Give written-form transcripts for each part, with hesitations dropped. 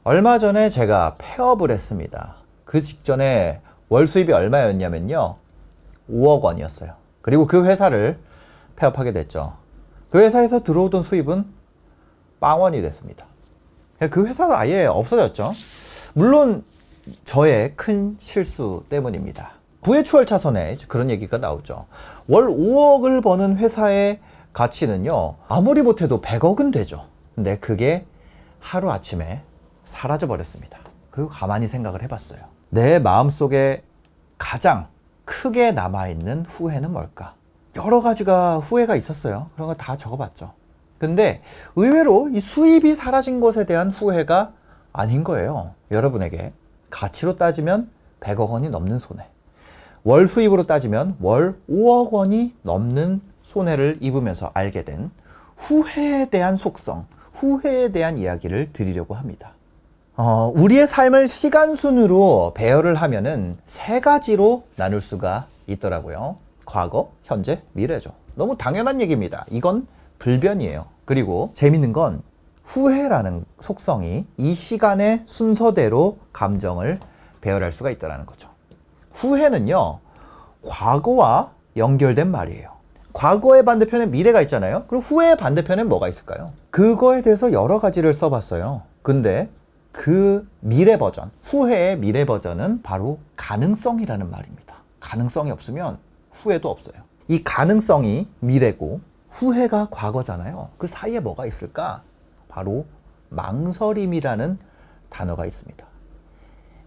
얼마 전에 제가 폐업을 했습니다. 그 직전에 월 수입이 얼마였냐면요, 5억 원이었어요. 그리고 그 회사를 폐업하게 됐죠. 그 회사에서 들어오던 수입은 빵원이 됐습니다. 그 회사가 아예 없어졌죠. 물론 저의 큰 실수 때문입니다. 부해추월 차선에 그런 얘기가 나오죠. 월 5억을 버는 회사의 가치는요, 아무리 못해도 100억은 되죠. 근데 그게 하루아침에 사라져 버렸습니다. 그리고 가만히 생각을 해봤어요. 내 마음속에 가장 크게 남아있는 후회는 뭘까? 여러 가지가 후회가 있었어요. 그런 거 다 적어봤죠. 근데 의외로 이 수입이 사라진 것에 대한 후회가 아닌 거예요. 여러분에게 가치로 따지면 100억 원이 넘는 손해, 월 수입으로 따지면 월 5억 원이 넘는 손해를 입으면서 알게 된 후회에 대한 속성, 후회에 대한 이야기를 드리려고 합니다. 우리의 삶을 시간순으로 배열을 하면은 세 가지로 나눌 수가 있더라고요. 과거, 현재, 미래죠. 너무 당연한 얘기입니다. 이건 불변이에요. 그리고 재밌는 건 후회라는 속성이 이 시간의 순서대로 감정을 배열할 수가 있다는 거죠. 후회는요, 과거와 연결된 말이에요. 과거의 반대편에 미래가 있잖아요. 그리고 후회의 반대편에 뭐가 있을까요? 그거에 대해서 여러 가지를 써봤어요. 근데 그 미래 버전, 후회의 미래 버전은 바로 가능성이라는 말입니다. 가능성이 없으면 후회도 없어요. 이 가능성이 미래고 후회가 과거잖아요. 그 사이에 뭐가 있을까? 바로 망설임이라는 단어가 있습니다.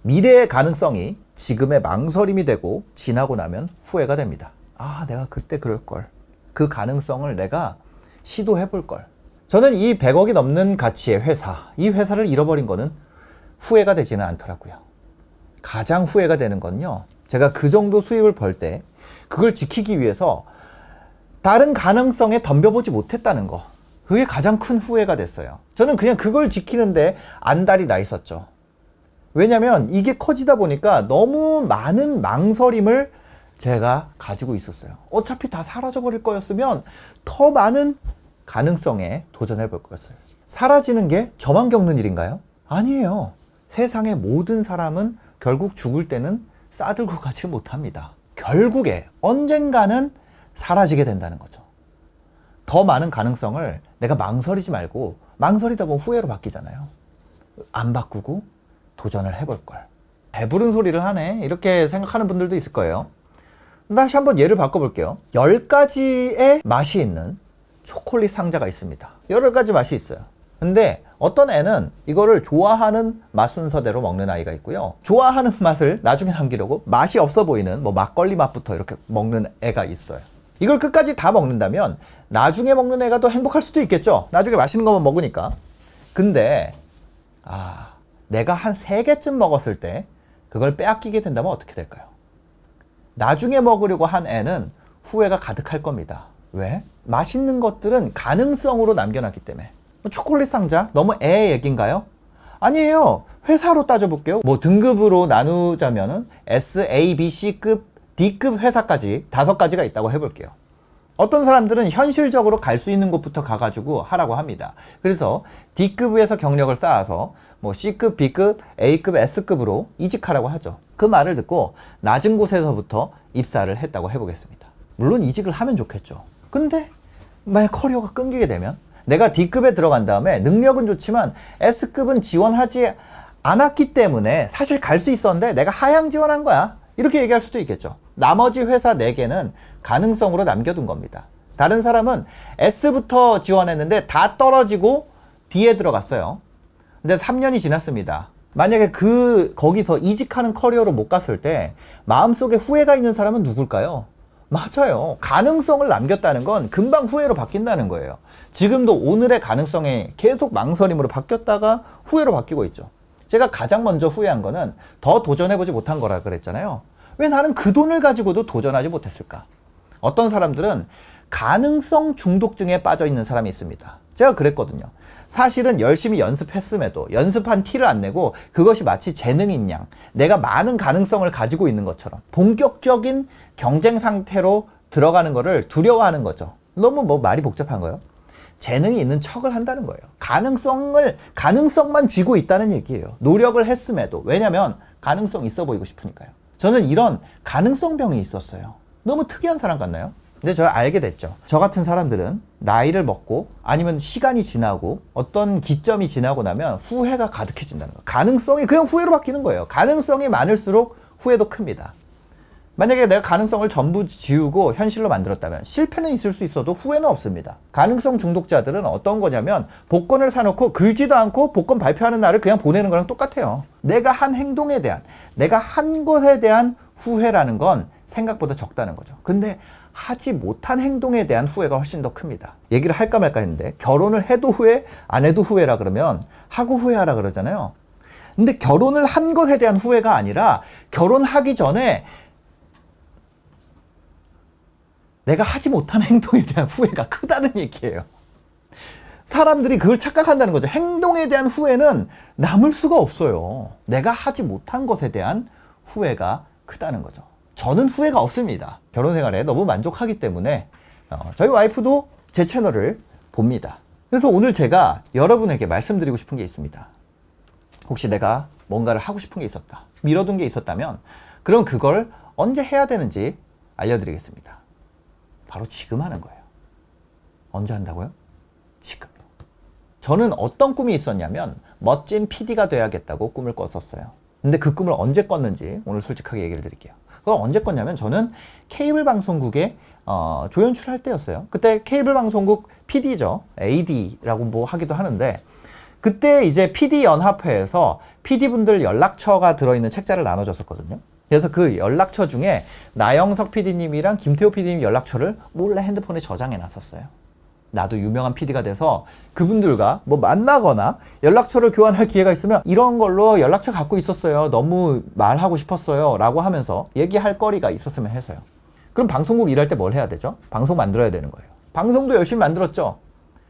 미래의 가능성이 지금의 망설임이 되고 지나고 나면 후회가 됩니다. 아, 내가 그때 그럴걸. 그 가능성을 내가 시도해볼걸. 저는 이 100억이 넘는 가치의 회사, 이 회사를 잃어버린 거는 후회가 되지는 않더라고요. 가장 후회가 되는 건요, 제가 그 정도 수입을 벌 때 그걸 지키기 위해서 다른 가능성에 덤벼보지 못했다는 거. 그게 가장 큰 후회가 됐어요. 저는 그냥 그걸 지키는데 안달이 나 있었죠. 왜냐면 이게 커지다 보니까 너무 많은 망설임을 제가 가지고 있었어요. 어차피 다 사라져 버릴 거였으면 더 많은 가능성에 도전해 볼 거였어요. 사라지는 게 저만 겪는 일인가요? 아니에요. 세상의 모든 사람은 결국 죽을 때는 싸들고 가지 못합니다. 결국에 언젠가는 사라지게 된다는 거죠. 더 많은 가능성을 내가 망설이지 말고, 망설이다 보면 후회로 바뀌잖아요. 안 바꾸고 도전을 해볼 걸. 배부른 소리를 하네, 이렇게 생각하는 분들도 있을 거예요. 다시 한번 예를 바꿔볼게요. 10가지의 맛이 있는 초콜릿 상자가 있습니다. 여러 가지 맛이 있어요. 근데 어떤 애는 이거를 좋아하는 맛 순서대로 먹는 아이가 있고요, 좋아하는 맛을 나중에 남기려고 맛이 없어 보이는 뭐 막걸리 맛부터 이렇게 먹는 애가 있어요. 이걸 끝까지 다 먹는다면 나중에 먹는 애가 더 행복할 수도 있겠죠. 나중에 맛있는 것만 먹으니까. 근데 내가 한 3개쯤 먹었을 때 그걸 빼앗기게 된다면 어떻게 될까요? 나중에 먹으려고 한 애는 후회가 가득할 겁니다. 왜? 맛있는 것들은 가능성으로 남겨놨기 때문에. 초콜릿 상자? 너무 애 얘기인가요? 아니에요. 회사로 따져볼게요. 뭐 등급으로 나누자면은 S, A, B, C급, D급 회사까지 5가지가 있다고 해볼게요. 어떤 사람들은 현실적으로 갈 수 있는 곳부터 가가지고 하라고 합니다. 그래서 D급에서 경력을 쌓아서 뭐 C급, B급, A급, S급으로 이직하라고 하죠. 그 말을 듣고 낮은 곳에서부터 입사를 했다고 해보겠습니다. 물론 이직을 하면 좋겠죠. 근데 만약 커리어가 끊기게 되면, 내가 D급에 들어간 다음에 능력은 좋지만 S급은 지원하지 않았기 때문에 사실 갈 수 있었는데 내가 하향 지원한 거야, 이렇게 얘기할 수도 있겠죠. 나머지 회사 4개는 가능성으로 남겨둔 겁니다. 다른 사람은 S부터 지원했는데 다 떨어지고 D에 들어갔어요. 근데 3년이 지났습니다. 만약에 거기서 이직하는 커리어로 못 갔을 때 마음속에 후회가 있는 사람은 누굴까요? 맞아요. 가능성을 남겼다는 건 금방 후회로 바뀐다는 거예요. 지금도 오늘의 가능성이 계속 망설임으로 바뀌었다가 후회로 바뀌고 있죠. 제가 가장 먼저 후회한 거는 더 도전해보지 못한 거라 그랬잖아요. 왜 나는 그 돈을 가지고도 도전하지 못했을까? 어떤 사람들은 가능성 중독증에 빠져 있는 사람이 있습니다. 제가 그랬거든요. 사실은 열심히 연습했음에도 연습한 티를 안 내고 그것이 마치 재능인 양, 내가 많은 가능성을 가지고 있는 것처럼 본격적인 경쟁 상태로 들어가는 거를 두려워하는 거죠. 너무 말이 복잡한 거예요. 재능이 있는 척을 한다는 거예요. 가능성만 쥐고 있다는 얘기예요. 노력을 했음에도. 왜냐면 가능성 있어 보이고 싶으니까요. 저는 이런 가능성병이 있었어요. 너무 특이한 사람 같나요? 근데 제가 알게 됐죠. 저 같은 사람들은 나이를 먹고 아니면 시간이 지나고 어떤 기점이 지나고 나면 후회가 가득해진다는 거예요. 가능성이 그냥 후회로 바뀌는 거예요. 가능성이 많을수록 후회도 큽니다. 만약에 내가 가능성을 전부 지우고 현실로 만들었다면 실패는 있을 수 있어도 후회는 없습니다. 가능성 중독자들은 어떤 거냐면 복권을 사놓고 긁지도 않고 복권 발표하는 날을 그냥 보내는 거랑 똑같아요. 내가 한 행동에 대한, 내가 한 것에 대한 후회라는 건 생각보다 적다는 거죠. 근데 하지 못한 행동에 대한 후회가 훨씬 더 큽니다. 얘기를 할까 말까 했는데 결혼을 해도 후회, 안 해도 후회라 그러면 하고 후회하라 그러잖아요. 근데 결혼을 한 것에 대한 후회가 아니라 결혼하기 전에 내가 하지 못한 행동에 대한 후회가 크다는 얘기예요. 사람들이 그걸 착각한다는 거죠. 행동에 대한 후회는 남을 수가 없어요. 내가 하지 못한 것에 대한 후회가 크다는 거죠. 저는 후회가 없습니다. 결혼 생활에 너무 만족하기 때문에 저희 와이프도 제 채널을 봅니다. 그래서 오늘 제가 여러분에게 말씀드리고 싶은 게 있습니다. 혹시 내가 뭔가를 하고 싶은 게 있었다, 미뤄둔 게 있었다면 그럼 그걸 언제 해야 되는지 알려드리겠습니다. 바로 지금 하는 거예요. 언제 한다고요? 지금. 저는 어떤 꿈이 있었냐면 멋진 PD가 돼야겠다고 꿈을 꿨었어요. 근데 그 꿈을 언제 꿨는지 오늘 솔직하게 얘기를 드릴게요. 그걸 언제 꿨냐면 저는 케이블 방송국에 조연출할 때였어요. 그때 케이블 방송국 PD죠. AD라고 뭐 하기도 하는데 그때 이제 PD 연합회에서 PD분들 연락처가 들어있는 책자를 나눠줬었거든요. 그래서 그 연락처 중에 나영석 PD님이랑 김태호 PD님 연락처를 몰래 핸드폰에 저장해 놨었어요. 나도 유명한 PD가 돼서 그분들과 뭐 만나거나 연락처를 교환할 기회가 있으면 이런 걸로 연락처 갖고 있었어요. 너무 말하고 싶었어요. 라고 하면서 얘기할 거리가 있었으면 해서요. 그럼 방송국 일할 때 뭘 해야 되죠? 방송 만들어야 되는 거예요. 방송도 열심히 만들었죠.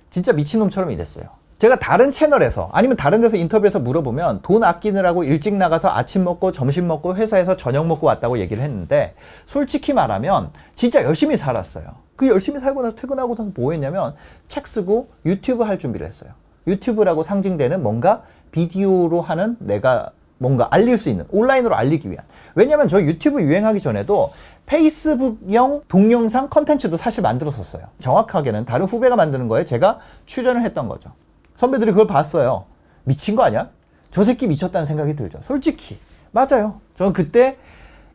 진짜 미친놈처럼 일했어요. 제가 다른 채널에서 아니면 다른 데서 인터뷰에서 물어보면 돈 아끼느라고 일찍 나가서 아침 먹고 점심 먹고 회사에서 저녁 먹고 왔다고 얘기를 했는데 솔직히 말하면 진짜 열심히 살았어요. 그 열심히 살고 나서 퇴근하고 나서 뭐 했냐면 책 쓰고 유튜브 할 준비를 했어요. 유튜브라고 상징되는 뭔가 비디오로 하는 내가 뭔가 알릴 수 있는, 온라인으로 알리기 위한. 왜냐면 저 유튜브 유행하기 전에도 페이스북형 동영상 컨텐츠도 사실 만들었었어요. 정확하게는 다른 후배가 만드는 거에 제가 출연을 했던 거죠. 선배들이 그걸 봤어요. 미친 거 아니야? 저 새끼 미쳤다는 생각이 들죠. 솔직히. 맞아요. 저는 그때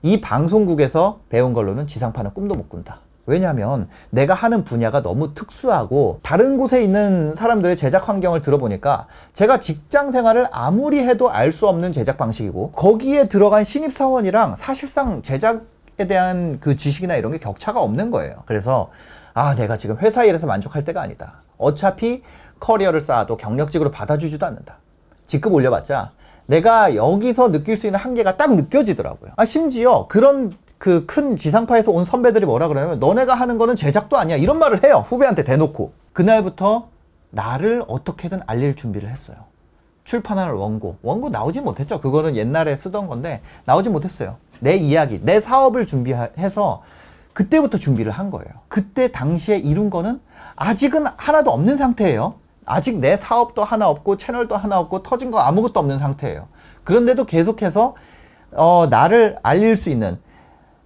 이 방송국에서 배운 걸로는 지상파는 꿈도 못 꾼다. 왜냐하면 내가 하는 분야가 너무 특수하고 다른 곳에 있는 사람들의 제작 환경을 들어보니까 제가 직장 생활을 아무리 해도 알 수 없는 제작 방식이고 거기에 들어간 신입사원이랑 사실상 제작에 대한 그 지식이나 이런 게 격차가 없는 거예요. 그래서 내가 지금 회사 일에서 만족할 때가 아니다. 어차피 커리어를 쌓아도 경력직으로 받아주지도 않는다. 직급 올려봤자 내가 여기서 느낄 수 있는 한계가 딱 느껴지더라고요. 심지어 그런 그 큰 지상파에서 온 선배들이 뭐라 그러냐면 너네가 하는 거는 제작도 아니야 이런 말을 해요. 후배한테 대놓고. 그날부터 나를 어떻게든 알릴 준비를 했어요. 출판할 원고 나오지 못했죠. 그거는 옛날에 쓰던 건데 나오지 못했어요. 내 이야기, 내 사업을 준비해서 그때부터 준비를 한 거예요. 그때 당시에 이룬 거는 아직은 하나도 없는 상태예요. 아직 내 사업도 하나 없고 채널도 하나 없고 터진 거 아무것도 없는 상태예요. 그런데도 계속해서 나를 알릴 수 있는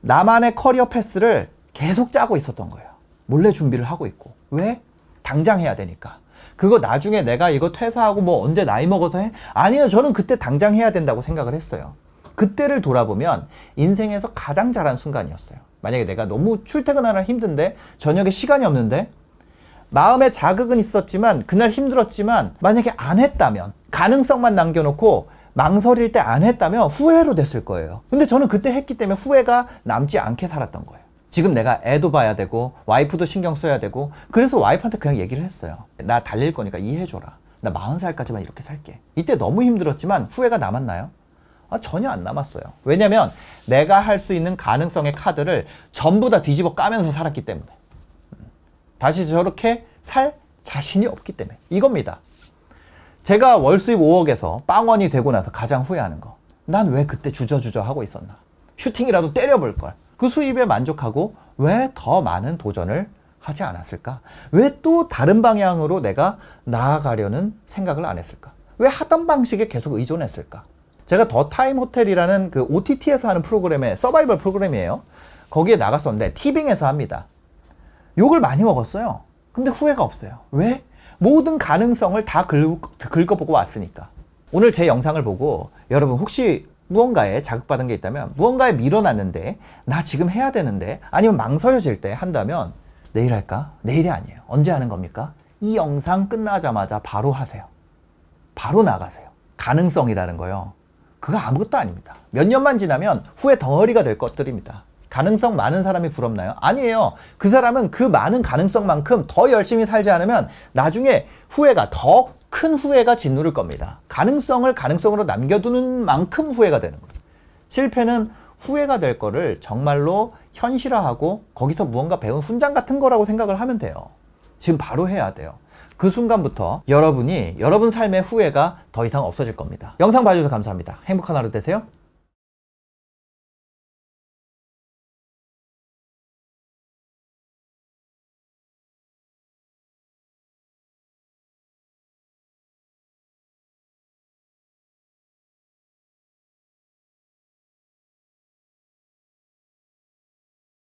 나만의 커리어 패스를 계속 짜고 있었던 거예요. 몰래 준비를 하고 있고. 왜? 당장 해야 되니까. 그거 나중에 내가 이거 퇴사하고 뭐 언제 나이 먹어서 해? 아니요, 저는 그때 당장 해야 된다고 생각을 했어요. 그때를 돌아보면 인생에서 가장 잘한 순간이었어요. 만약에 내가 너무 출퇴근하느라 힘든데 저녁에 시간이 없는데 마음에 자극은 있었지만 그날 힘들었지만 만약에 안 했다면 가능성만 남겨놓고 망설일 때 안 했다면 후회로 됐을 거예요. 근데 저는 그때 했기 때문에 후회가 남지 않게 살았던 거예요. 지금 내가 애도 봐야 되고 와이프도 신경 써야 되고 그래서 와이프한테 그냥 얘기를 했어요. 나 달릴 거니까 이해해줘라. 나 40살까지만 이렇게 살게. 이때 너무 힘들었지만 후회가 남았나요? 전혀 안 남았어요. 왜냐면 내가 할 수 있는 가능성의 카드를 전부 다 뒤집어 까면서 살았기 때문에. 다시 저렇게 살 자신이 없기 때문에. 이겁니다. 제가 월 수입 5억에서 빵원이 되고 나서 가장 후회하는 거. 난 왜 그때 주저주저 하고 있었나. 슈팅이라도 때려볼 걸. 그 수입에 만족하고 왜 더 많은 도전을 하지 않았을까? 왜 또 다른 방향으로 내가 나아가려는 생각을 안 했을까? 왜 하던 방식에 계속 의존했을까? 제가 더 타임 호텔이라는 그 OTT에서 하는 프로그램에 서바이벌 프로그램이에요. 거기에 나갔었는데 티빙에서 합니다. 욕을 많이 먹었어요. 근데 후회가 없어요. 왜? 모든 가능성을 다 긁어보고 왔으니까. 오늘 제 영상을 보고 여러분 혹시 무언가에 자극받은 게 있다면, 무언가에 밀어놨는데 나 지금 해야 되는데, 아니면 망설여질 때 한다면 내일 할까? 내일이 아니에요. 언제 하는 겁니까? 이 영상 끝나자마자 바로 하세요. 바로 나가세요. 가능성이라는 거요, 그거 아무것도 아닙니다. 몇 년만 지나면 후회 덩어리가 될 것들입니다. 가능성 많은 사람이 부럽나요? 아니에요. 그 사람은 그 많은 가능성만큼 더 열심히 살지 않으면 나중에 후회가, 더 큰 후회가 짓누를 겁니다. 가능성을 가능성으로 남겨두는 만큼 후회가 되는 거예요. 실패는 후회가 될 거를 정말로 현실화하고 거기서 무언가 배운 훈장 같은 거라고 생각을 하면 돼요. 지금 바로 해야 돼요. 그 순간부터 여러분 삶의 후회가 더 이상 없어질 겁니다. 영상 봐주셔서 감사합니다. 행복한 하루 되세요.